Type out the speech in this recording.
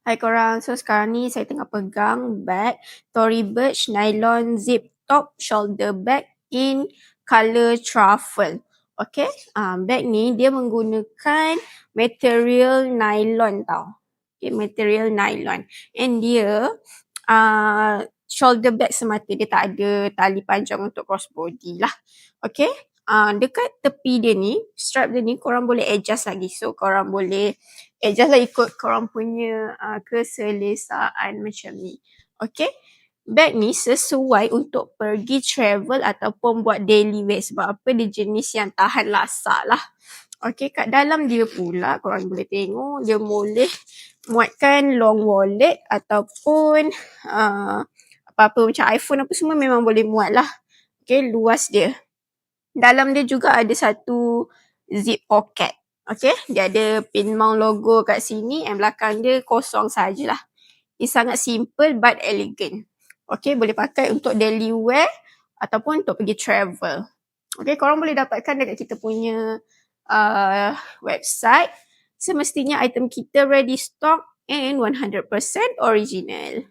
Hai korang, so sekarang ni saya tengah pegang bag Tory Burch nylon zip top shoulder bag in colour truffle. Okay, bag ni dia menggunakan material nylon tau. Okay, material nylon. And dia shoulder bag semata, dia tak ada tali panjang untuk crossbody lah. Okay, dekat tepi dia ni, strap dia ni korang boleh adjust lagi. So korang boleh adjust lah ikut korang punya keselesaan macam ni. Okay, bag ni sesuai untuk pergi travel ataupun buat daily wear. Sebab apa? Dia jenis yang tahan lasak lah. Okay, kat dalam dia pula korang boleh tengok dia boleh muatkan long wallet ataupun apa-apa macam iPhone apa semua memang boleh muat lah. Okay, luas dia. Dalam dia juga ada satu zip pocket. Okay, dia ada pin mount logo kat sini and belakang dia kosong sajalah. Dia sangat simple but elegant. Okay, boleh pakai untuk daily wear ataupun untuk pergi travel. Okay, korang boleh dapatkan dekat kita punya website. Semestinya item kita ready stock and 100% original.